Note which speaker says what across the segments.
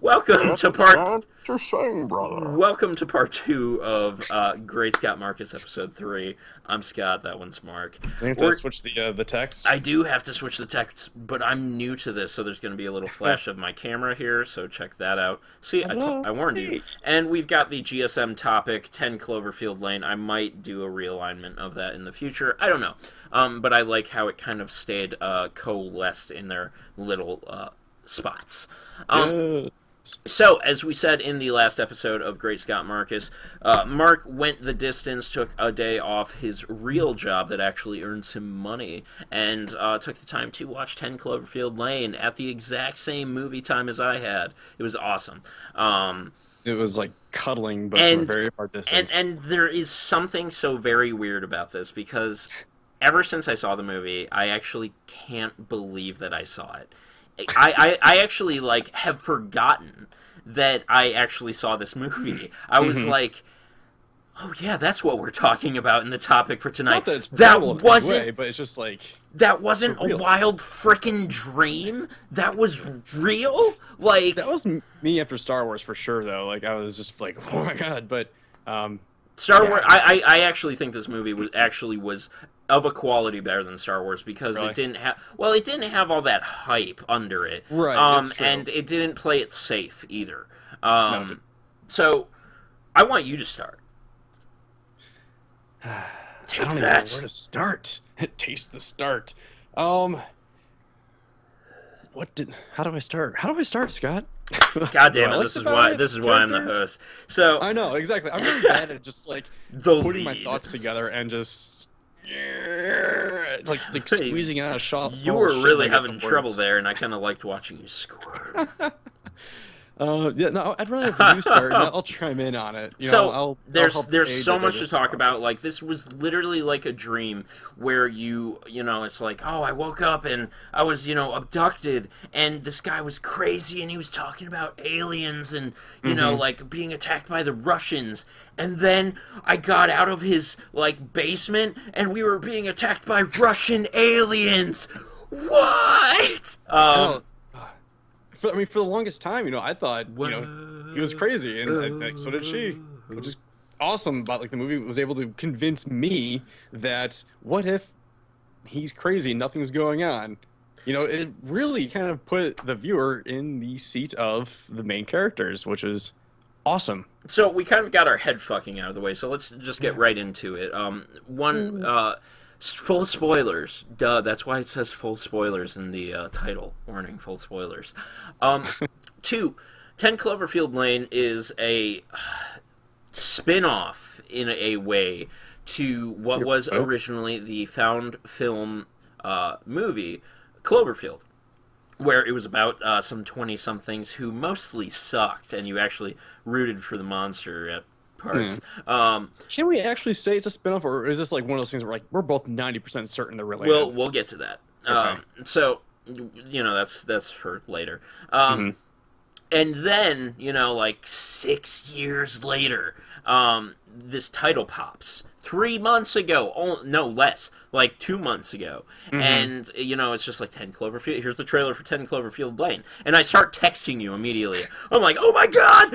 Speaker 1: Welcome to part.
Speaker 2: You're saying, brother.
Speaker 1: Welcome to part 2 of Great Scott Marcus episode 3. I'm Scott. That one's Mark.
Speaker 2: I have to switch the text.
Speaker 1: I do have to switch the text, but I'm new to this, so there's going to be a little flash of my camera here. So check that out. See, I warned you. And we've got the GSM Topic 10 Cloverfield Lane. I might do a realignment of that in the future. I don't know, but I like how it kind of stayed coalesced in their little spots. So, as we said in the last episode of Great Scott Marcus, Mark went the distance, took a day off his real job that actually earns him money, and took the time to watch 10 Cloverfield Lane at the exact same movie time as I had. It was awesome.
Speaker 2: It was like cuddling, but from a very far distance.
Speaker 1: And there is something so very weird about this, because ever since I saw the movie, I actually can't believe that I saw it. I actually, like, have forgotten that I actually saw this movie. I was like, oh, yeah, that's what we're talking about in the topic for tonight.
Speaker 2: Not that it's
Speaker 1: that wasn't,
Speaker 2: way, but it's just like...
Speaker 1: That wasn't a wild frickin' dream? That was real? Like...
Speaker 2: That was me after Star Wars, for sure, though. Like, I was just like, oh, my God, but...
Speaker 1: Star Wars... I actually think this movie was of a quality better than Star Wars, because it didn't have... Well, it didn't have all that hype under it.
Speaker 2: Right,
Speaker 1: and it didn't play it safe, either.
Speaker 2: No,
Speaker 1: so, I want you to start.
Speaker 2: Take I don't even know where to start. Taste the start. How do I start? How do I start, Scott?
Speaker 1: God damn it! This is why I'm the host. So
Speaker 2: I know exactly. I'm really bad at just like putting my thoughts together and just like squeezing out a shot.
Speaker 1: You were really having trouble there, and I kind of liked watching you squirt.
Speaker 2: Yeah, no, I'd rather have you start, and I'll chime in on it.
Speaker 1: I'll there's so much to talk about. Like, this was literally like a dream where you know, it's like, oh, I woke up and I was, abducted, and this guy was crazy, and he was talking about aliens and, you know, like, being attacked by the Russians. And then I got out of his, like, basement, and we were being attacked by Russian aliens. What?
Speaker 2: For the longest time, I thought, he was crazy, and so did she, which is awesome. But like, the movie was able to convince me that what if he's crazy and nothing's going on? It really kind of put the viewer in the seat of the main characters, which is awesome.
Speaker 1: So we kind of got our head fucking out of the way. So let's just get right into it. Full spoilers. Duh, that's why it says full spoilers in the title. Warning, full spoilers. 2, 10 Cloverfield Lane is a spin-off, in a way, to what was originally the found film movie, Cloverfield, where it was about some 20-somethings who mostly sucked, and you actually rooted for the monster at parts.
Speaker 2: Can we actually say it's a spin-off, or is this like one of those things where we're both 90% certain they're related?
Speaker 1: We'll get to that.
Speaker 2: Okay.
Speaker 1: So, that's for later. And then, like 6 years later, this title pops. 3 months ago, no less, like 2 months ago, and it's just like 10 Cloverfield. Here's the trailer for 10 Cloverfield Lane, and I start texting you immediately. I'm like, oh my god,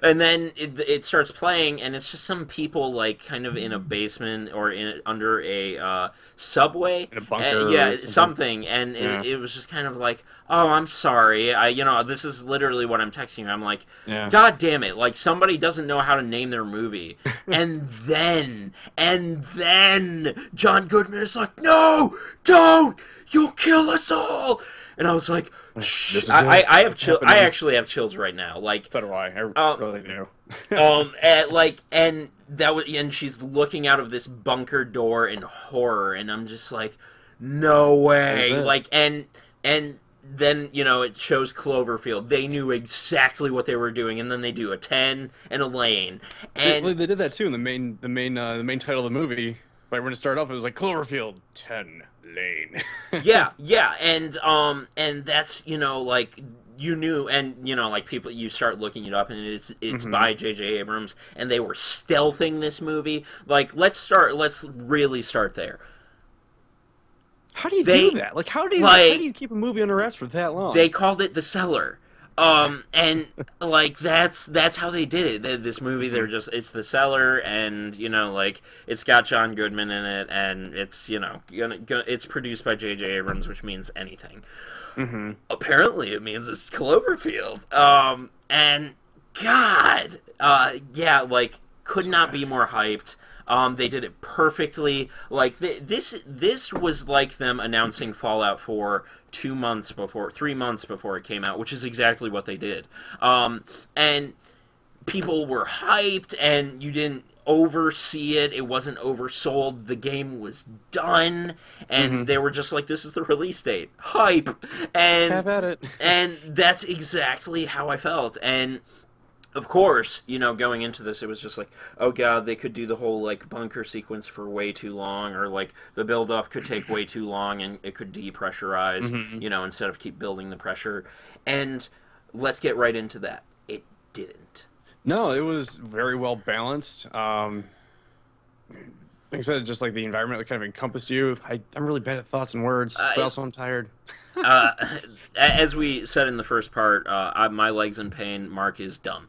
Speaker 1: and then it starts playing, and it's just some people like kind of in a basement or under a subway,
Speaker 2: in a bunker,
Speaker 1: and it was just kind of like, oh, I'm sorry, this is literally what I'm texting you. I'm like, god damn it, like somebody doesn't know how to name their movie, and then John Goodman is like, no, don't, you'll kill us all. And I was like, I actually have chills right now. Like,
Speaker 2: so do I really do.
Speaker 1: and she's looking out of this bunker door in horror, and I'm just like, no way. Like, and then, it shows Cloverfield. They knew exactly what they were doing, and then they do a 10 and a lane. And
Speaker 2: they did that too in the main title of the movie. Right when it started off, it was like Cloverfield 10 Lane.
Speaker 1: yeah, and that's, like, you knew, and like people, you start looking it up, and it's by J.J. Abrams, and they were stealthing this movie. Like, let's really start there.
Speaker 2: How do you do that? Like, how do you keep a movie under wraps for that long?
Speaker 1: They called it The Cellar. And like that's how they did it. This movie, they're just it's The Cellar, and you know, like it's got John Goodman in it, and it's it's produced by J.J. Abrams, which means anything. Apparently, it means it's Cloverfield. And God, yeah, like could not be more hyped. They did it perfectly. Like this was like them announcing Fallout 4 3 months before it came out, which is exactly what they did. And people were hyped, and you didn't oversee it. It wasn't oversold. The game was done, and they were just like, "This is the release date, hype," and
Speaker 2: have at it.
Speaker 1: And that's exactly how I felt. And of course, going into this, it was just like, oh god, they could do the whole like bunker sequence for way too long, or like the build up could take way too long, and it could depressurize, instead of keep building the pressure. And let's get right into that. It didn't.
Speaker 2: No, it was very well balanced. Like I said, just like the environment that kind of encompassed you. I'm really bad at thoughts and words, but also I'm tired.
Speaker 1: As we said in the first part, my leg's in pain. Marc is dumb.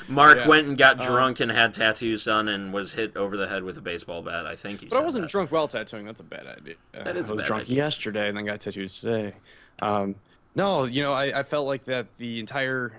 Speaker 1: Marc went and got drunk and had tattoos done and was hit over the head with a baseball bat. I think he said
Speaker 2: But I wasn't
Speaker 1: that.
Speaker 2: drunk while tattooing. That's a bad idea.
Speaker 1: That is a bad idea.
Speaker 2: I was drunk yesterday and then got tattoos today. No, I felt like that the entire,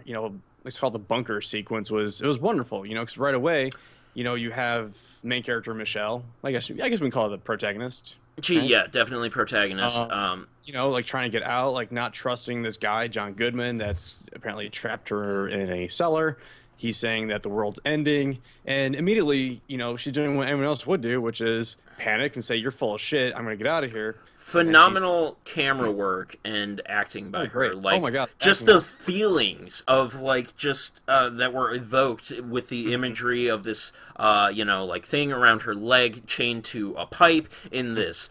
Speaker 2: let's call it the bunker sequence was wonderful, because right away, you have main character Michelle. I guess we can call her the protagonist.
Speaker 1: She,
Speaker 2: right?
Speaker 1: yeah, definitely protagonist.
Speaker 2: Like trying to get out, like not trusting this guy, John Goodman, that's apparently trapped her in a cellar. He's saying that the world's ending, and immediately, she's doing what anyone else would do, which is panic and say, "You're full of shit. I'm gonna get out of here."
Speaker 1: Phenomenal camera work and acting by her.
Speaker 2: Great.
Speaker 1: Like,
Speaker 2: oh my god!
Speaker 1: Just the feelings of like just that were evoked with the imagery of this, like thing around her leg chained to a pipe in this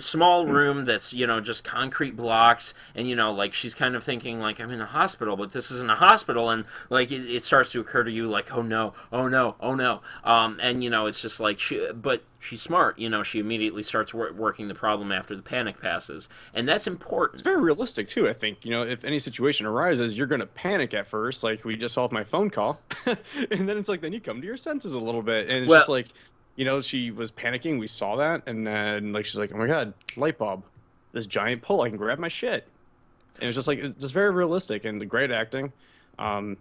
Speaker 1: small room that's just concrete blocks, and like she's kind of thinking like, I'm in a hospital, but this isn't a hospital, and like it starts to occur to you like, oh no, oh no, oh no, and it's just like but she's smart. She immediately starts working the problem after the panic passes, and that's important.
Speaker 2: It's very realistic too. I think if any situation arises, you're gonna panic at first, like we just saw with my phone call, and then it's like then you come to your senses a little bit, and it's just like, she was panicking. We saw that, and then like she's like, oh my god, light bulb, this giant pole, I can grab my shit, and it's just like it's just very realistic and the great acting, and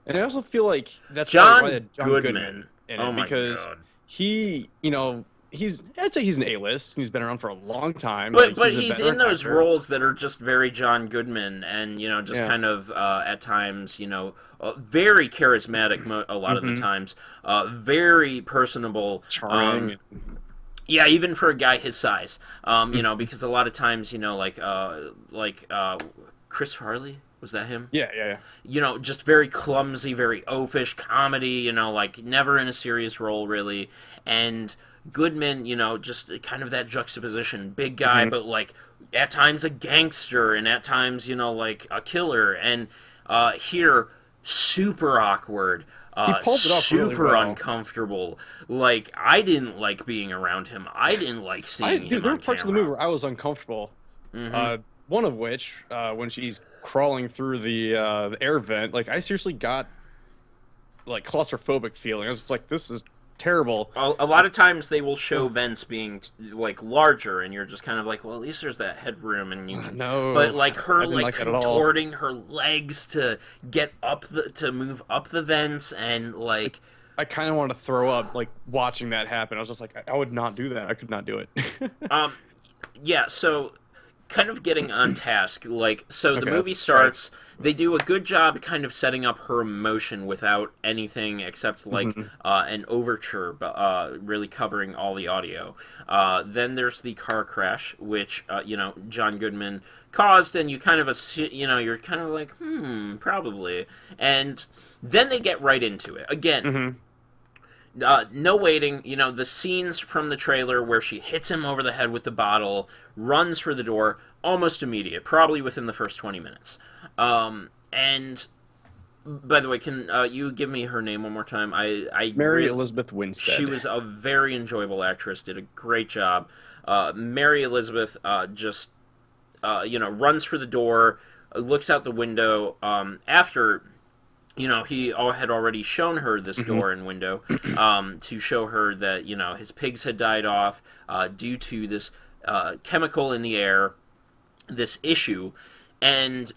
Speaker 2: I also feel like that's
Speaker 1: John
Speaker 2: why Goodman in it,
Speaker 1: oh my
Speaker 2: because
Speaker 1: god.
Speaker 2: He, I'd say he's an A-list. He's been around for a long time.
Speaker 1: But he's in those roles that are just very John Goodman, and kind of at times, very charismatic a lot of the times, very personable,
Speaker 2: charming.
Speaker 1: Yeah, even for a guy his size, because a lot of times, Chris Farley. Was that him?
Speaker 2: Yeah.
Speaker 1: Just very clumsy, very oafish comedy, like never in a serious role, really. And Goodman, just kind of that juxtaposition. Big guy, but like at times a gangster, and at times, like a killer. And here, super awkward.
Speaker 2: He pulled it off
Speaker 1: super
Speaker 2: really well.
Speaker 1: Uncomfortable. Like, I didn't like being around him. I didn't like seeing him
Speaker 2: there
Speaker 1: on
Speaker 2: were parts
Speaker 1: camera.
Speaker 2: of the movie where I was uncomfortable. One of which, when she's crawling through the air vent, like I seriously got like claustrophobic feeling. I was just like, this is terrible.
Speaker 1: A lot of times they will show vents being like larger, and you're just kind of like, well, at least there's that headroom, and you.
Speaker 2: No.
Speaker 1: But like her like contorting
Speaker 2: her
Speaker 1: her legs to get up to move up the vents, and like.
Speaker 2: I kind of wanted to throw up like watching that happen. I was just like, I would not do that. I could not do it.
Speaker 1: Yeah. So. Kind of getting on task, like, so the movie starts, they do a good job kind of setting up her emotion without anything except, like, an overture, really covering all the audio. Then there's the car crash, which, John Goodman caused, and you kind of, you're kind of like, probably. And then they get right into it. Again, no waiting, the scenes from the trailer where she hits him over the head with the bottle, runs for the door, almost immediate, probably within the first 20 minutes. And, by the way, can you give me her name one more time?
Speaker 2: Mary Elizabeth Winstead.
Speaker 1: She was a very enjoyable actress, did a great job. Mary Elizabeth just, runs for the door, looks out the window after, he had already shown her this door and window to show her that, his pigs had died off due to this chemical in the air, this issue. And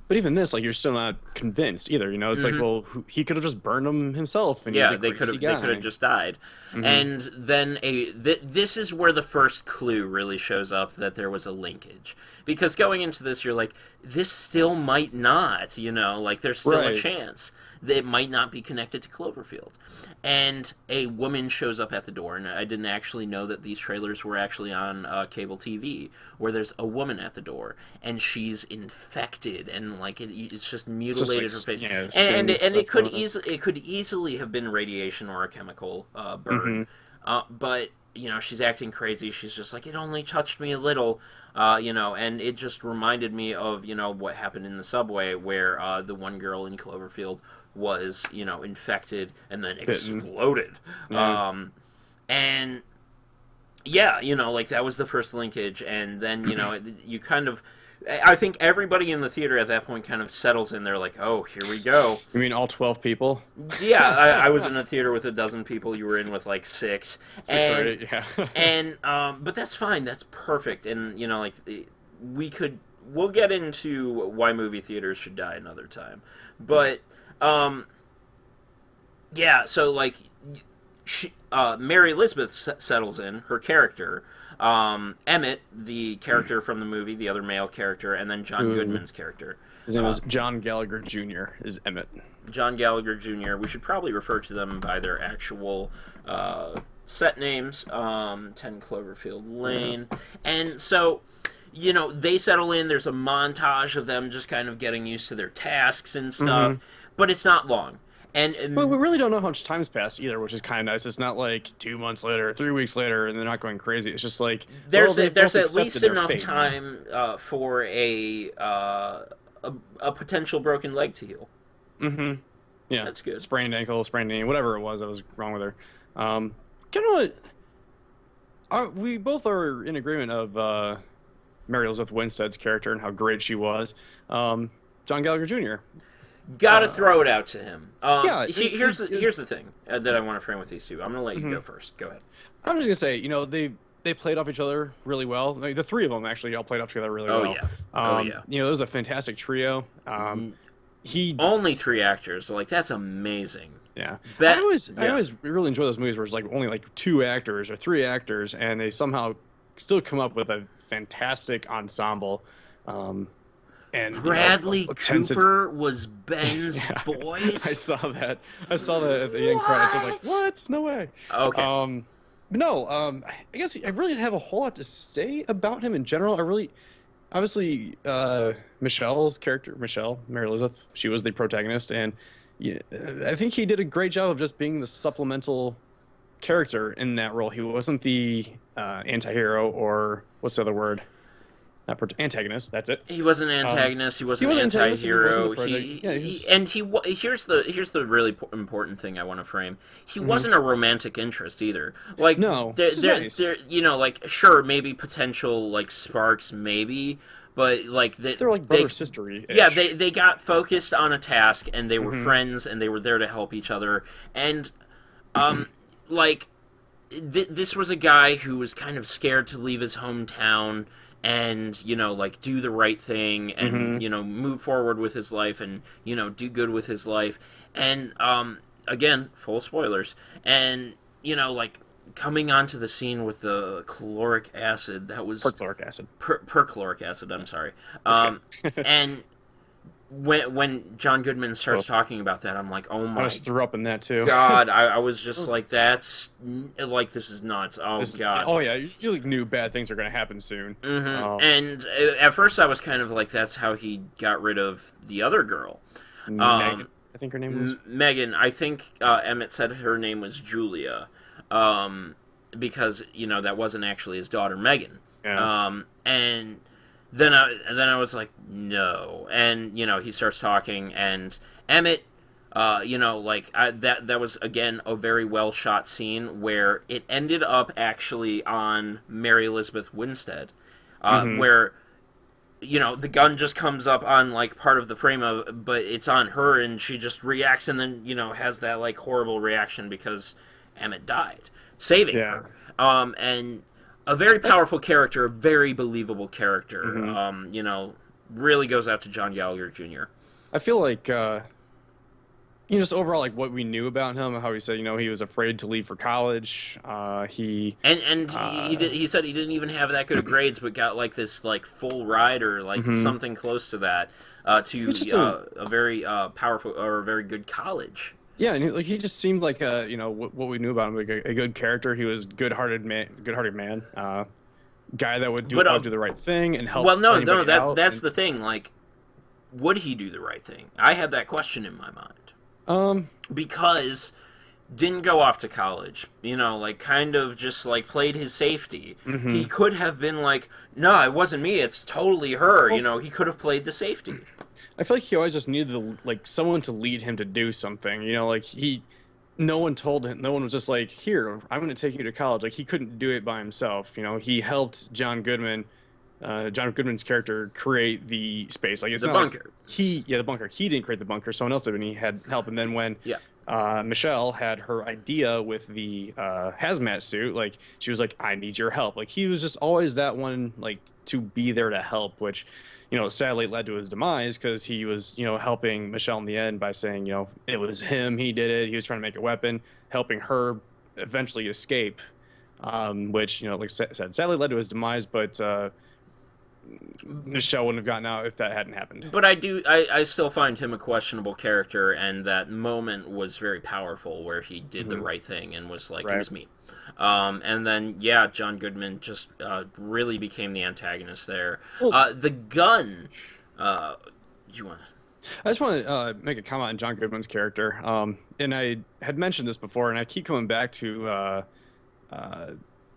Speaker 2: but even this, like, you're still not convinced either. It's like, well, he could have just burned them himself. And
Speaker 1: yeah, they could have just died. And then this is where the first clue really shows up that there was a linkage. Because going into this, you're like, this still might not, like, there's still a chance that it might not be connected to Cloverfield. And a woman shows up at the door, and I didn't actually know that these trailers were actually on cable TV, where there's a woman at the door, and she's infected, and like it's just mutilated her face, and it could easily have been radiation or a chemical burn, but she's acting crazy. She's just like, it only touched me a little, and it just reminded me of what happened in the subway, where the one girl in Cloverfield was infected and then exploded. And yeah, like that was the first linkage, and then you kind of, I think everybody in the theater at that point kind of settles in. They're like, oh, here we go.
Speaker 2: You mean all 12 people?
Speaker 1: Yeah, I was in a theater with 12 people. You were in with like 6.
Speaker 2: Right? Yeah.
Speaker 1: And but that's fine. That's perfect. And like we'll get into why movie theaters should die another time. But yeah, so like Mary Elizabeth settles in, her character, Emmett, the character from the movie, the other male character, and then John Goodman's character.
Speaker 2: His name was John Gallagher Jr. is Emmett.
Speaker 1: John Gallagher Jr. We should probably refer to them by their actual set names, 10 Cloverfield Lane. And so, they settle in. There's a montage of them just kind of getting used to their tasks and stuff, but it's not long. But
Speaker 2: we really don't know how much time's passed either, which is kind of nice. It's not like 2 months later, 3 weeks later, and they're not going crazy. It's just like
Speaker 1: there's at least enough time for a potential broken leg to heal.
Speaker 2: Yeah,
Speaker 1: that's good.
Speaker 2: Sprained ankle, sprained knee, whatever it was that was wrong with her. Kind of, we both are in agreement of Mary Elizabeth Winstead's character and how great she was. John Gallagher Jr.
Speaker 1: Gotta throw it out to him. Here's the thing that I want to frame with these two. I'm gonna let you go first. Go ahead.
Speaker 2: I'm just gonna say, they played off each other really well. Like, the three of them actually all played off together really well. Yeah. It was a fantastic trio.
Speaker 1: Only 3 actors. Like, that's amazing.
Speaker 2: Yeah. I always really enjoy those movies where it's like only like 2 actors or 3 actors, and they somehow still come up with a fantastic ensemble. And
Speaker 1: Bradley Cooper was Ben's voice.
Speaker 2: I saw that at the end credits. I was like, what? No way.
Speaker 1: Okay.
Speaker 2: I guess I really didn't have a whole lot to say about him in general. Obviously, Michelle's character, Mary Elizabeth, she was the protagonist, and I think he did a great job of just being the supplemental character in that role. He wasn't the anti-hero, or what's the other word? Antagonist. That's it.
Speaker 1: He wasn't an antagonist. He wasn't an anti-hero. Here's the really important thing I want to frame. He wasn't a romantic interest either. Like,
Speaker 2: no,
Speaker 1: nice. Like, sure, maybe potential like sparks, maybe, but like
Speaker 2: they're like brother sistery.
Speaker 1: Yeah, they got focused on a task, and they were friends, and they were there to help each other, and like this was a guy who was kind of scared to leave his hometown and, like, do the right thing and, move forward with his life and, do good with his life. And, again, full spoilers. And, like, coming onto the scene with the caloric acid, that was...
Speaker 2: Perchloric acid.
Speaker 1: Perchloric acid, I'm sorry. And when John Goodman starts talking about that, I'm like, oh my...
Speaker 2: I just threw up in that, too.
Speaker 1: God, I was just like, this is nuts. Oh, God.
Speaker 2: Oh, yeah, you knew bad things are going to happen soon.
Speaker 1: And at first I was kind of like, that's how he got rid of the other girl.
Speaker 2: Megan, I think her name was?
Speaker 1: Megan. I think Emmett said her name was Julia, because, that wasn't actually his daughter, Megan.
Speaker 2: Yeah.
Speaker 1: And... Then I was like, no. And, he starts talking, and Emmett, that was, again, a very well-shot scene where it ended up actually on Mary Elizabeth Winstead, where you know, the gun just comes up on like part of the frame of, but it's on her, and she just reacts, and then, you know, has that like horrible reaction because Emmett died, saving her. And a very powerful character, a very believable character. You know, really goes out to John Gallagher Jr.
Speaker 2: I feel like you know, just overall, like what we knew about him, how he said, you know, he was afraid to leave for college. He
Speaker 1: said he didn't even have that good of grades, but got like this like full ride or like something close to that to a very powerful or a very good college.
Speaker 2: Yeah, and he just seemed like you know what we knew about him, like a good character. He was good-hearted man, guy that would do the right thing and help.
Speaker 1: Well, no, that's the thing. Like, would he do the right thing? I had that question in my mind. Because didn't go off to college, you know, like kind of just like played his safety. He could have been like, no, it wasn't me, it's totally her. Well, you know, he could have played the safety.
Speaker 2: I feel like he always just needed like someone to lead him to do something. You know, like no one told him. No one was just like, here, I'm going to take you to college. Like he couldn't do it by himself. You know, he helped John Goodman's character create the space. Like it's
Speaker 1: the
Speaker 2: not
Speaker 1: bunker.
Speaker 2: Like the bunker. He didn't create the bunker. Someone else did, and he had help. And then when Michelle had her idea with the hazmat suit, like she was like, "I need your help." Like he was just always that one, like to be there to help. Which, you know, sadly led to his demise because he was, you know, helping Michelle in the end by saying, you know, it was him. He did it. He was trying to make a weapon, helping her eventually escape. Which, you know, like I said, sadly led to his demise, but. Michelle wouldn't have gotten out if that hadn't happened.
Speaker 1: But I still find him a questionable character, and that moment was very powerful where he did the right thing and was like, it was me. And then, yeah, John Goodman just really became the antagonist there. Well, the gun, do you want to...
Speaker 2: I just want to make a comment on John Goodman's character. And I had mentioned this before, and I keep coming back to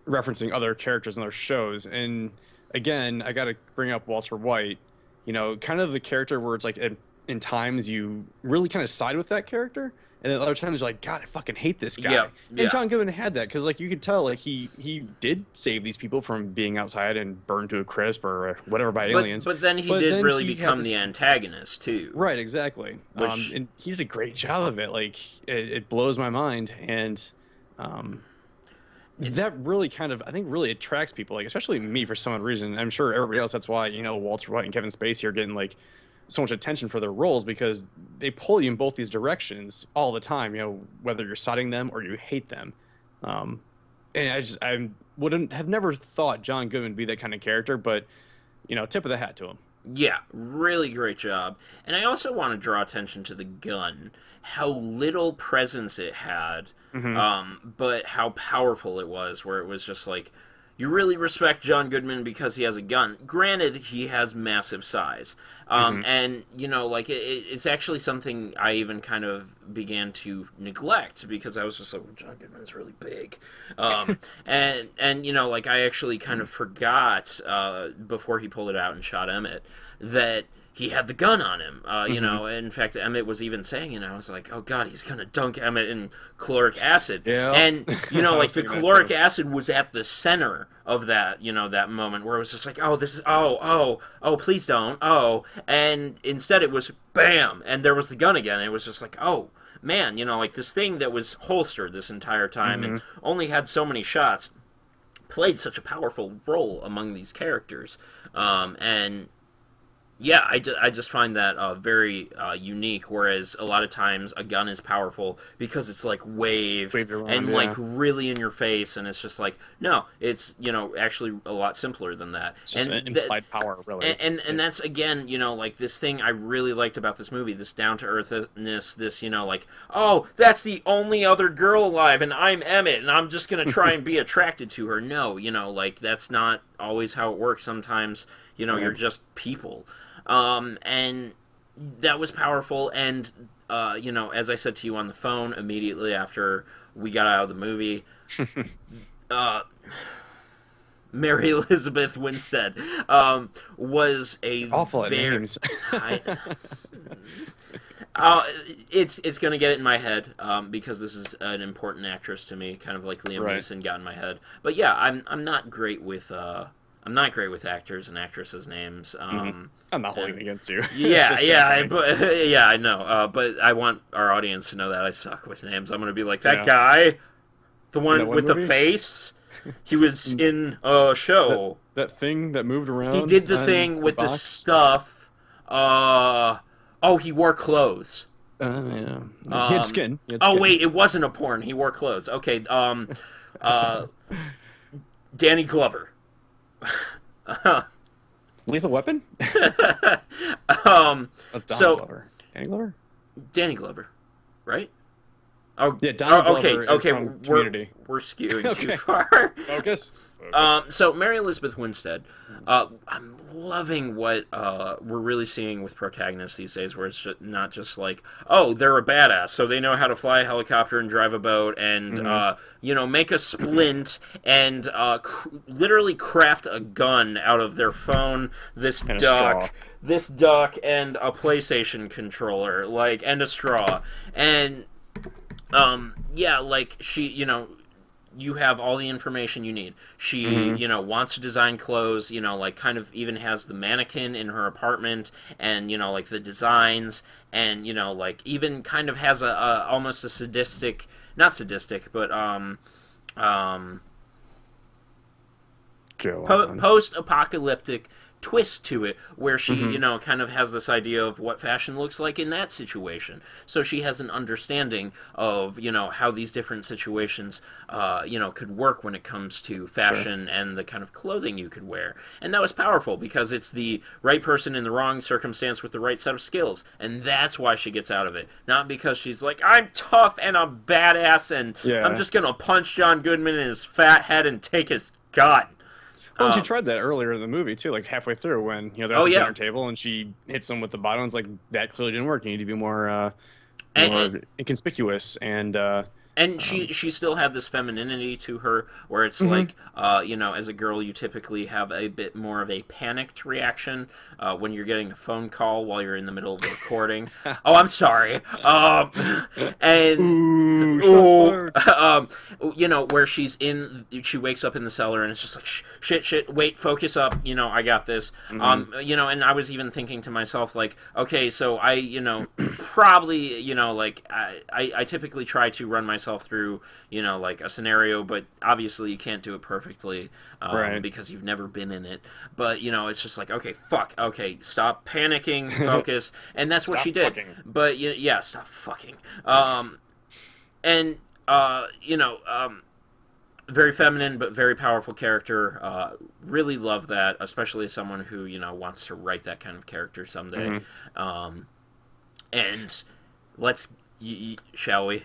Speaker 2: referencing other characters in other shows, and again, I got to bring up Walter White, you know, kind of the character where it's like in times you really kind of side with that character, and then other times you're like, God, I fucking hate this guy.
Speaker 1: Yeah.
Speaker 2: And John Goodman had that because, like, you could tell, like, he did save these people from being outside and burned to a crisp or whatever by aliens.
Speaker 1: But then he did really become the antagonist too.
Speaker 2: Right, exactly. And he did a great job of it. Like, it blows my mind, and that really kind of, I think, really attracts people, like especially me for some reason. I'm sure everybody else. That's why, you know, Walter White and Kevin Spacey are getting like so much attention for their roles, because they pull you in both these directions all the time. You know, whether you're siding them or you hate them. And I wouldn't have never thought John Goodman would be that kind of character, but you know, tip of the hat to him.
Speaker 1: Yeah, really great job. And I also want to draw attention to the gun, how little presence it had, but how powerful it was, where it was just like, you really respect John Goodman because he has a gun. Granted, he has massive size. And, you know, like, it's actually something I even kind of began to neglect, because I was just like, well, John Goodman's really big. And, you know, like, I actually kind of forgot, before he pulled it out and shot Emmett, that he had the gun on him. You know, in fact, Emmett was even saying, and I was like, oh God, he's going to dunk Emmett in caloric acid.
Speaker 2: Yeah.
Speaker 1: And, you know, like, the caloric acid was at the center of that, you know, that moment where it was just like, oh, this is, oh, please don't, and instead it was bam, and there was the gun again, and it was just like, oh, man, you know, like, this thing that was holstered this entire time and only had so many shots played such a powerful role among these characters, and yeah, I just find that very unique, whereas a lot of times a gun is powerful because it's like waved
Speaker 2: around,
Speaker 1: and like really in your face, and it's just like, no, it's, you know, actually a lot simpler than that.
Speaker 2: It's just an implied power, really.
Speaker 1: And that's, again, you know, like, this thing I really liked about this movie, this down-to-earthness, this, you know, like, oh, that's the only other girl alive, and I'm Emmett, and I'm just going to try and be attracted to her. No, you know, like, that's not always how it works. Sometimes, you know, you're just people. And that was powerful, and, you know, as I said to you on the phone immediately after we got out of the movie, Mary Elizabeth Winstead, was a
Speaker 2: awful at names.
Speaker 1: It's gonna get it in my head, because this is an important actress to me, kind of like Liam Neeson got in my head. But yeah, I'm not great with I'm not great with actors and actresses' names.
Speaker 2: I'm not holding it against you.
Speaker 1: Yeah, I know. But I want our audience to know that I suck with names. I'm gonna be like that guy, the one with the face. He was in a show.
Speaker 2: That thing that moved around.
Speaker 1: He did the thing with the stuff. He wore clothes.
Speaker 2: Yeah. He had skin.
Speaker 1: Wait, it wasn't a porn. He wore clothes. Okay. Danny Glover.
Speaker 2: Lethal Weapon?
Speaker 1: That's
Speaker 2: Donald Glover. Danny Glover?
Speaker 1: Danny Glover, right? Oh,
Speaker 2: yeah, Donald Glover is
Speaker 1: okay.
Speaker 2: from Community.
Speaker 1: We're skewing too far.
Speaker 2: Focus.
Speaker 1: So Mary Elizabeth Winstead, I'm loving what we're really seeing with protagonists these days, where it's not just like, oh, they're a badass, so they know how to fly a helicopter and drive a boat and make a splint and literally craft a gun out of their phone, this duck and a PlayStation controller, and a straw, and she, you have all the information you need. She, wants to design clothes, kind of even has the mannequin in her apartment and, the designs and, even kind of has a almost a sadistic, not sadistic, but, post-apocalyptic twist to it, where she, kind of has this idea of what fashion looks like in that situation. So she has an understanding of, how these different situations, could work when it comes to fashion and the kind of clothing you could wear. And that was powerful because it's the right person in the wrong circumstance with the right set of skills. And that's why she gets out of it. Not because she's like, I'm tough and I'm badass and I'm just going to punch John Goodman in his fat head and take his gun.
Speaker 2: Well, she tried that earlier in the movie too, like halfway through when they're at the dinner table and she hits him with the bottle. And it's like that clearly didn't work. You need to be more inconspicuous
Speaker 1: and she still had this femininity to her, where it's like, as a girl, you typically have a bit more of a panicked reaction when you're getting a phone call while you're in the middle of a recording. Oh, I'm sorry. Where she wakes up in the cellar and it's just like, shit, wait, focus up, I got this. And I was even thinking to myself, like, okay, so I, probably, I typically try to run myself through, a scenario, but obviously you can't do it perfectly because you've never been in it. But, it's just like, okay, stop panicking, focus, and that's what she did. Fucking. But, stop fucking. Very feminine but very powerful character. Really love that, especially as someone who, wants to write that kind of character someday. And shall we?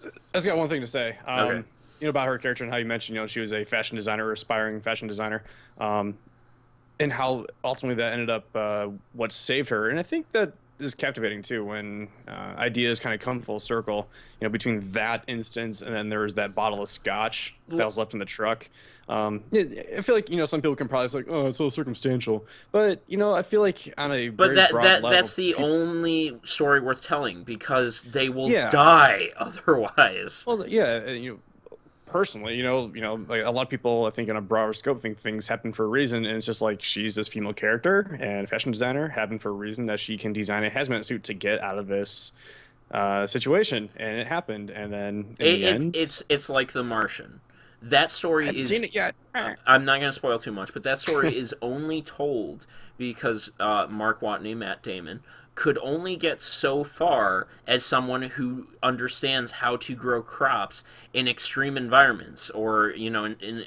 Speaker 2: I just got one thing to say. About her character and how you mentioned, she was a fashion designer, aspiring fashion designer, and how ultimately that ended up what saved her. And I think that is captivating too, when ideas kind of come full circle. Between that instance and then there was that bottle of scotch that was left in the truck. I feel like some people can probably say, like, oh, it's a little circumstantial, but I feel like on a very broad level,
Speaker 1: that's the only story worth telling, because they will die otherwise.
Speaker 2: Well, personally, like a lot of people, I think, in a broader scope, think things happen for a reason, and it's just like she's this female character and fashion designer happened for a reason that she can design a hazmat suit to get out of this situation, and it happened, and then in the end,
Speaker 1: it's like The Martian. That story
Speaker 2: is. Seen it yet.
Speaker 1: I'm not going to spoil too much, but that story is only told because Mark Watney, Matt Damon, could only get so far as someone who understands how to grow crops in extreme environments or in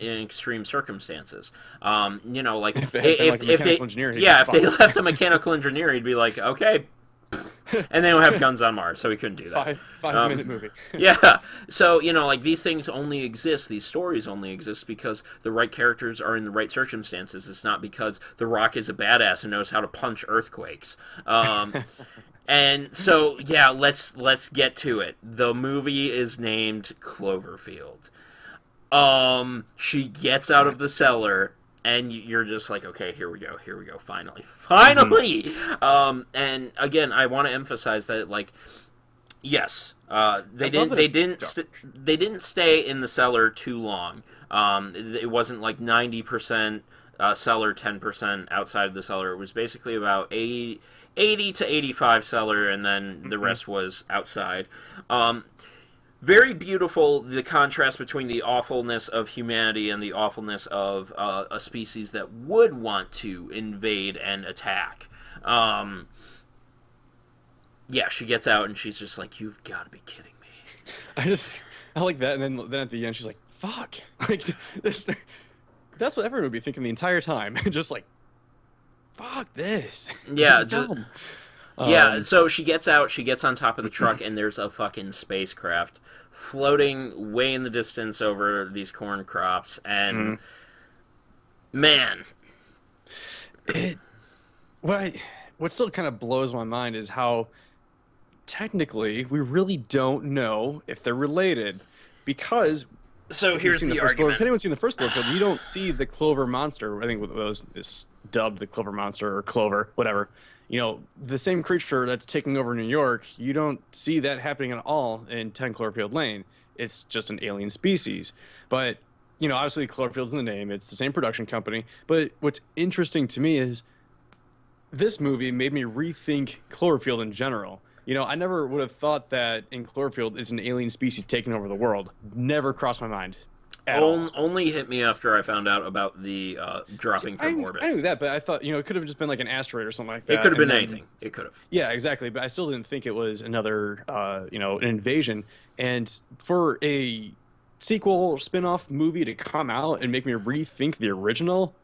Speaker 1: extreme circumstances. If they left a mechanical engineer, he'd be like, okay. And they don't have guns on Mars, so we couldn't do that.
Speaker 2: Five-minute movie.
Speaker 1: So, these things only exist, these stories only exist because the right characters are in the right circumstances. It's not because The Rock is a badass and knows how to punch earthquakes. And so, let's get to it. The movie is named Cloverfield. She gets out of the cellar, and you're just like, okay, here we go, finally. And again, I want to emphasize that, like, yes, they didn't stay in the cellar too long. It wasn't like 90% cellar, 10% outside of the cellar. It was basically about 80 to 85 cellar, and then the rest was outside. Very beautiful, the contrast between the awfulness of humanity and the awfulness of a species that would want to invade and attack. Yeah, she gets out and she's just like, "You've got to be kidding me."
Speaker 2: I like that, and then at the end she's like, "Fuck!" Like, that's what everyone would be thinking the entire time. Just like, "Fuck this."
Speaker 1: Yeah,
Speaker 2: this is dumb.
Speaker 1: Yeah, so she gets out, she gets on top of the truck, and there's a fucking spacecraft floating way in the distance over these corn crops, and man,
Speaker 2: what still kind of blows my mind is how technically we really don't know if they're related, because
Speaker 1: so here's the argument.
Speaker 2: If anyone's seen the first Cloverfield, you don't see the Clover monster. I think it was dubbed the Clover monster or Clover, whatever. You know, the same creature that's taking over New York, you don't see that happening at all in 10 Cloverfield Lane. It's just an alien species. But, you know, obviously Cloverfield's in the name. It's the same production company. But what's interesting to me is this movie made me rethink Cloverfield in general. You know, I never would have thought that in Cloverfield it's an alien species taking over the world. Never crossed my mind.
Speaker 1: Only hit me after I found out about the dropping from orbit.
Speaker 2: I knew that, but I thought, you know, it could have just been like an asteroid or something like that.
Speaker 1: It could have been anything. It could have.
Speaker 2: Yeah, exactly. But I still didn't think it was another, you know, an invasion. And for a sequel spin-off movie to come out and make me rethink the original,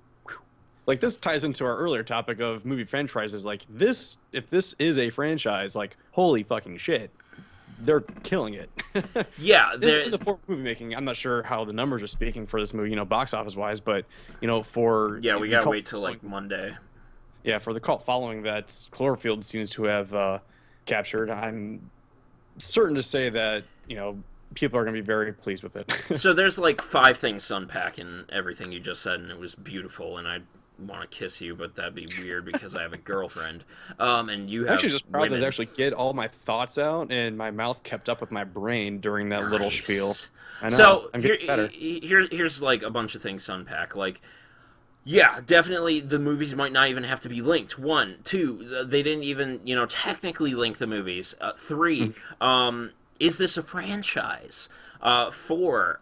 Speaker 2: like, this ties into our earlier topic of movie franchises. Like, this, if this is a franchise, like, holy fucking shit. They're killing it.
Speaker 1: Yeah,
Speaker 2: in the form of movie making, I'm not sure how the numbers are speaking for this movie, you know, box office wise, but you know, for
Speaker 1: we gotta wait till like Monday.
Speaker 2: Yeah, for the cult following that Cloverfield seems to have captured, I'm certain to say that, you know, people are going to be very pleased with it.
Speaker 1: So there's like 5 things to unpack in everything you just said, and it was beautiful, and I want to kiss you, but that'd be weird because I have a girlfriend. And you have
Speaker 2: actually just proud
Speaker 1: women.
Speaker 2: to actually get all my thoughts out, and my mouth kept up with my brain during that little spiel. I know.
Speaker 1: So
Speaker 2: I'm getting better.
Speaker 1: Here's like a bunch of things to unpack. Like, yeah, definitely the movies might not even have to be linked. 1, 2, they didn't even, you know, technically link the movies. 3, is this a franchise? 4,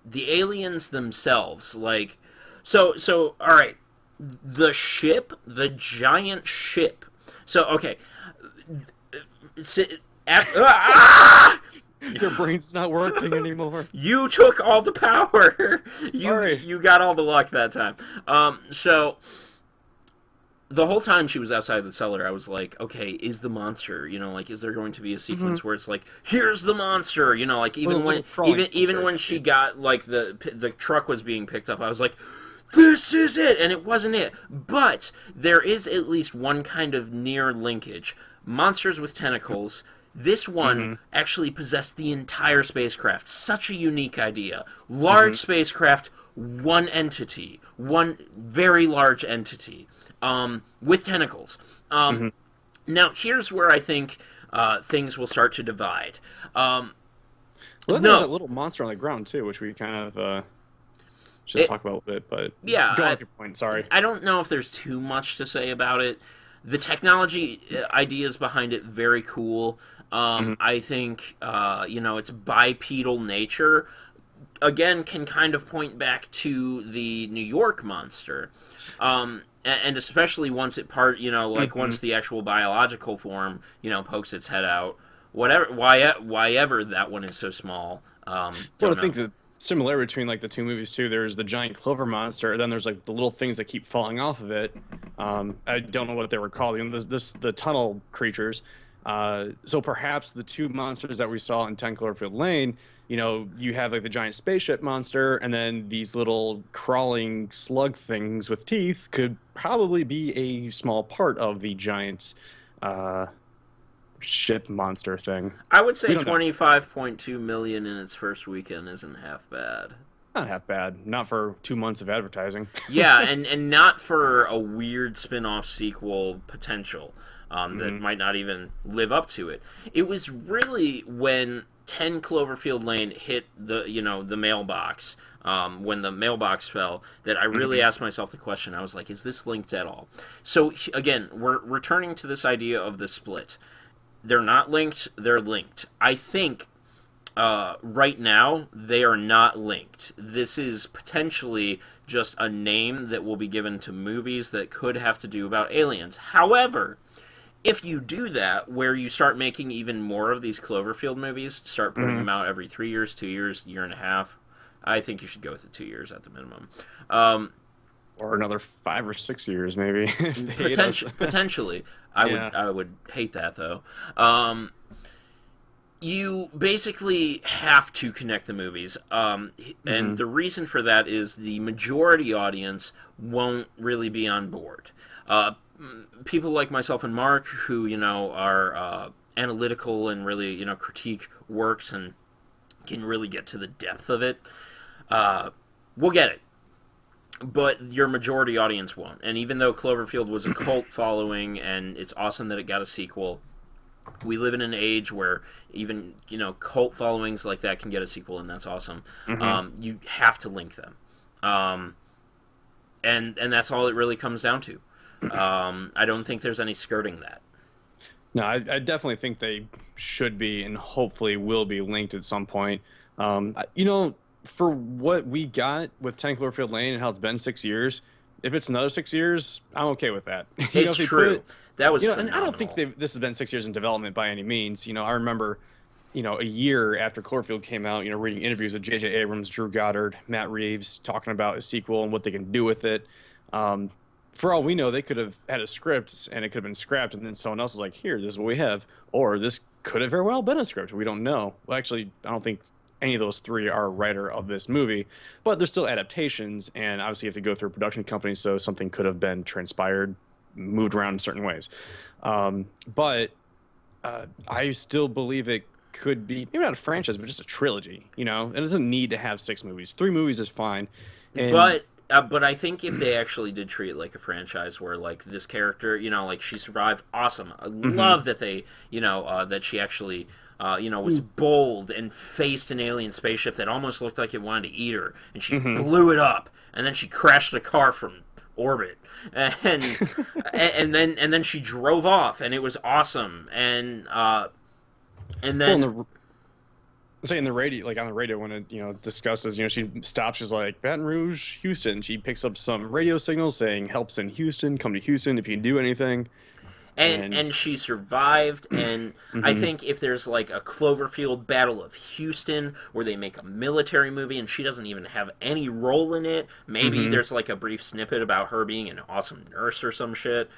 Speaker 1: the aliens themselves, like, so all right. The ship, the giant ship. So, okay.
Speaker 2: Your brain's not working anymore.
Speaker 1: You took all the power. You got all the luck that time. So, the whole time she was outside the cellar, I was like, okay, is the monster, you know, like, is there going to be a sequence where it's like, here's the monster, you know, like, even when she got, like, the truck was being picked up, I was like, this is it, and it wasn't it. But there is at least one kind of near linkage. Monsters with tentacles. This one actually possessed the entire spacecraft. Such a unique idea. Large spacecraft, one entity. One very large entity. With tentacles. Now, here's where I think things will start to divide.
Speaker 2: Well, there's a little monster on the ground, too, which we kind of... should talk about it, but
Speaker 1: yeah,
Speaker 2: go on with your point. Sorry,
Speaker 1: I don't know if there's too much to say about it. The technology ideas behind it very cool. I think you know, its bipedal nature again can kind of point back to the New York monster, and especially once it once the actual biological form, you know, pokes its head out. Why ever that one is so small.
Speaker 2: I think the similarity between like the two movies too. There's the giant Clover monster, and then there's like the little things that keep falling off of it. I don't know what they were called. You know, the tunnel creatures. So perhaps the two monsters that we saw in 10 Cloverfield Lane, you know, you have like the giant spaceship monster, and then these little crawling slug things with teeth could probably be a small part of the giant ship monster thing.
Speaker 1: I would say 25.2 million in its first weekend isn't half bad.
Speaker 2: Not half bad. Not for 2 months of advertising.
Speaker 1: Yeah, and not for a weird spin-off sequel potential that might not even live up to it. It was really when 10 Cloverfield Lane hit the mailbox, when the mailbox fell, that I really asked myself the question. I was like, is this linked at all? So again, we're returning to this idea of the split. They're not linked, they're linked. I think right now they are not linked. This is potentially just a name that will be given to movies that could have to do about aliens. However, if you do that, where you start making even more of these Cloverfield movies, start putting them out every 3 years, 2 years, year and a half, I think you should go with the 2 years at the minimum.
Speaker 2: Or another 5 or 6 years, maybe.
Speaker 1: Potentially. I would hate that, though. You basically have to connect the movies. And the reason for that is the majority audience won't really be on board. People like myself and Marc, who, are analytical and really, critique works and can really get to the depth of it, we'll get it. But your majority audience won't. And even though Cloverfield was a cult following, and it's awesome that it got a sequel, we live in an age where even, cult followings like that can get a sequel, and that's awesome. You have to link them. And that's all it really comes down to. I don't think there's any skirting that.
Speaker 2: No, I definitely think they should be and hopefully will be linked at some point. For what we got with 10 Cloverfield Lane and how it's been 6 years, if it's another 6 years, I'm okay with that.
Speaker 1: It's true. That was phenomenal.
Speaker 2: And I don't think this has been 6 years in development by any means. I remember, a year after Cloverfield came out, reading interviews with J.J. Abrams, Drew Goddard, Matt Reeves, talking about a sequel and what they can do with it. For all we know, they could have had a script and it could have been scrapped, and then someone else is like, here, this is what we have. Or this could have very well been a script. We don't know. Well, actually, I don't think any of those three are a writer of this movie, but they're still adaptations, and obviously you have to go through a production company, so something could have been transpired, moved around in certain ways. But I still believe it could be, maybe not a franchise, but just a trilogy, It doesn't need to have 6 movies. 3 movies is fine.
Speaker 1: But I think if they actually did treat it like a franchise where, like, this character, like, she survived, awesome. I love that they, that she actually, was bold and faced an alien spaceship that almost looked like it wanted to eat her, and she blew it up, and then she crashed the car from orbit, and then she drove off, and it was awesome, and then...
Speaker 2: Say in the radio, like on the radio, when it discusses, she stops, she's like, Baton Rouge, Houston. She picks up some radio signals saying, helps in Houston, come to Houston if you can do anything.
Speaker 1: And she survived, and I think if there's like a Cloverfield Battle of Houston where they make a military movie and she doesn't even have any role in it, maybe there's like a brief snippet about her being an awesome nurse or some shit.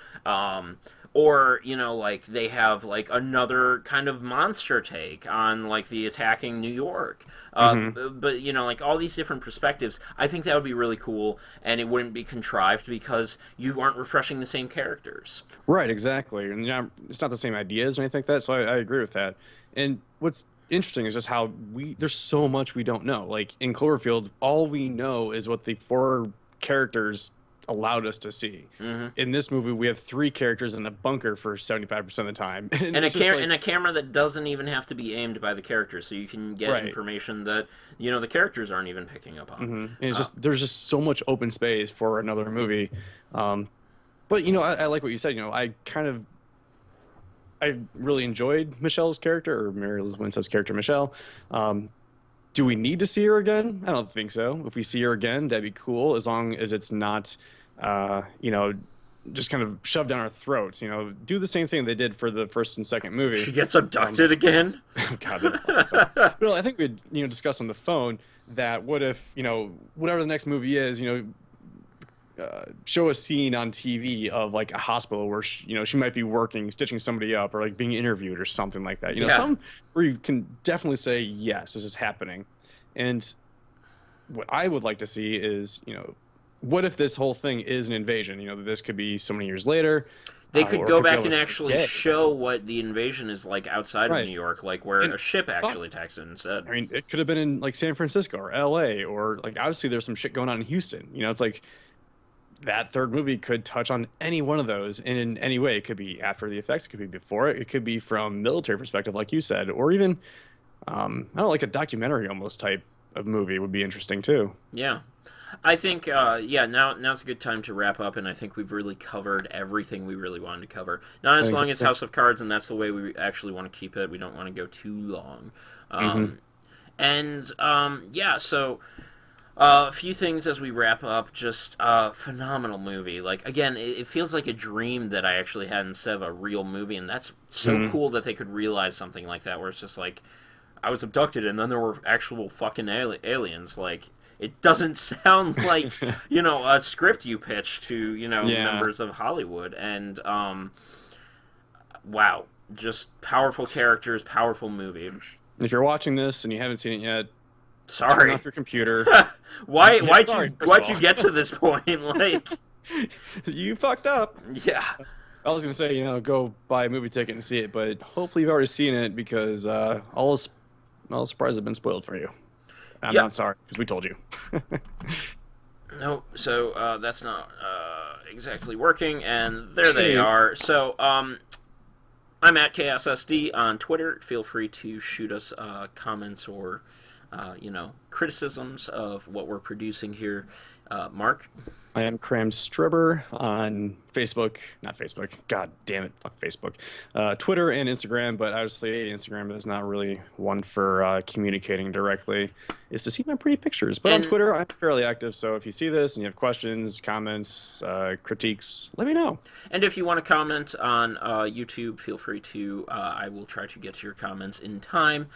Speaker 1: Or, like, they have, like, another kind of monster take on, like, the attacking New York. But, like, all these different perspectives, I think that would be really cool, and it wouldn't be contrived because you aren't refreshing the same characters.
Speaker 2: Right, exactly. And it's not the same ideas or anything like that, so I agree with that. And what's interesting is just how there's so much we don't know. Like, in Cloverfield, all we know is what the 4 characters allowed us to see. In this movie, we have 3 characters in a bunker for 75% of the time,
Speaker 1: and a camera that doesn't even have to be aimed by the characters, so you can get information that the characters aren't even picking up on.
Speaker 2: And it's there's just so much open space for another movie. But I like what you said. I really enjoyed Michelle's character, or Mary Elizabeth Winstead's character, Michelle. Do we need to see her again? I don't think so. If we see her again, that'd be cool, as long as it's not just kind of shoved down our throats. Do the same thing they did for the first and second movie.
Speaker 1: She gets abducted again?
Speaker 2: God, well, I think we'd discuss on the phone that what if, whatever the next movie is, show a scene on TV of like a hospital where she might be working, stitching somebody up, or like being interviewed or something like that. Some where you can definitely say, yes, this is happening. And what I would like to see is, what if this whole thing is an invasion? This could be so many years later.
Speaker 1: They could go back and actually show what the invasion is like outside of New York, like where a ship actually attacks it instead.
Speaker 2: I mean, it could have been in like San Francisco or LA, or like obviously there's some shit going on in Houston. It's like that third movie could touch on any one of those, and in any way. It could be after the effects, it could be before it, it could be from military perspective, like you said, or even I don't like a documentary almost type of movie would be interesting too.
Speaker 1: Yeah. I think, yeah, now's a good time to wrap up, and I think we've really covered everything we really wanted to cover. Not
Speaker 2: I
Speaker 1: as
Speaker 2: think
Speaker 1: long
Speaker 2: so.
Speaker 1: as House of Cards, and that's the way we actually want to keep it. We don't want to go too long.
Speaker 2: Hmm.
Speaker 1: Yeah, so a few things as we wrap up. Just phenomenal movie. Like, again, it feels like a dream that I actually had instead of a real movie, and that's so
Speaker 2: Hmm.
Speaker 1: cool that they could realize something like that, where it's just like, I was abducted, and then there were actual fucking aliens. Like, it doesn't sound like, a script you pitch to,
Speaker 2: Yeah.
Speaker 1: members of Hollywood. And, wow. Just powerful characters, powerful movie.
Speaker 2: If you're watching this and you haven't seen it yet, turn
Speaker 1: Sorry.
Speaker 2: off your computer.
Speaker 1: Why,
Speaker 2: Yeah, sorry, first
Speaker 1: why'd
Speaker 2: of
Speaker 1: you
Speaker 2: all.
Speaker 1: get to this point? Like,
Speaker 2: You fucked up.
Speaker 1: yeah.
Speaker 2: I was gonna say, go buy a movie ticket and see it, but hopefully you've already seen it because all the surprises have been spoiled for you. I'm
Speaker 1: Yep.
Speaker 2: not sorry because we told you.
Speaker 1: No, so that's not exactly working, and there they
Speaker 2: Hey.
Speaker 1: are. So I'm at KSSD on Twitter. Feel free to shoot us comments or criticisms of what we're producing here. Mark.
Speaker 2: I am Cram Stribber on Facebook, not Facebook. God damn it, fuck Facebook. Twitter and Instagram, but obviously Instagram is not really one for communicating directly. It's to see my pretty pictures. But on
Speaker 1: And
Speaker 2: Twitter, I'm fairly active. So if you see this and you have questions, comments, critiques, let me know.
Speaker 1: and if you want to comment on YouTube, feel free to. I will try to get to your comments in time.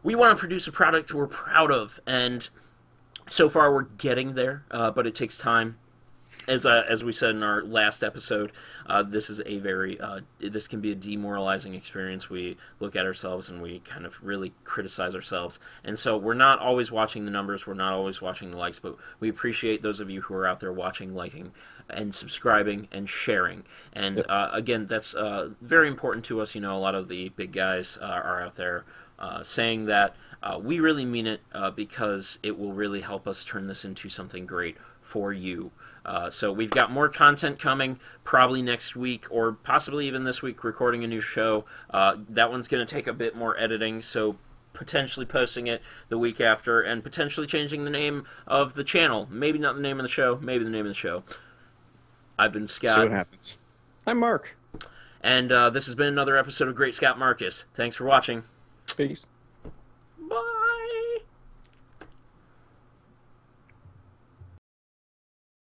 Speaker 1: We want to produce a product we're proud of, and so far we're getting there, but it takes time. As we said in our last episode, this is a very this can be a demoralizing experience. We look at ourselves and we kind of really criticize ourselves, and so we're not always watching the numbers, we're not always watching the likes, but we appreciate those of you who are out there watching, liking, and subscribing and sharing. And
Speaker 2: Yes.
Speaker 1: again, that's very important to us. A lot of the big guys are out there saying that. We really mean it because it will really help us turn this into something great for you. So we've got more content coming, probably next week or possibly even this week, recording a new show. That one's going to take a bit more editing, so potentially posting it the week after and potentially changing the name of the channel. Maybe not the name of the show, maybe the name of the show. I've been
Speaker 2: See
Speaker 1: Scott.
Speaker 2: what happens. I'm Mark.
Speaker 1: And this has been another episode of Great Scott Marcus. Thanks for watching.
Speaker 2: Peace.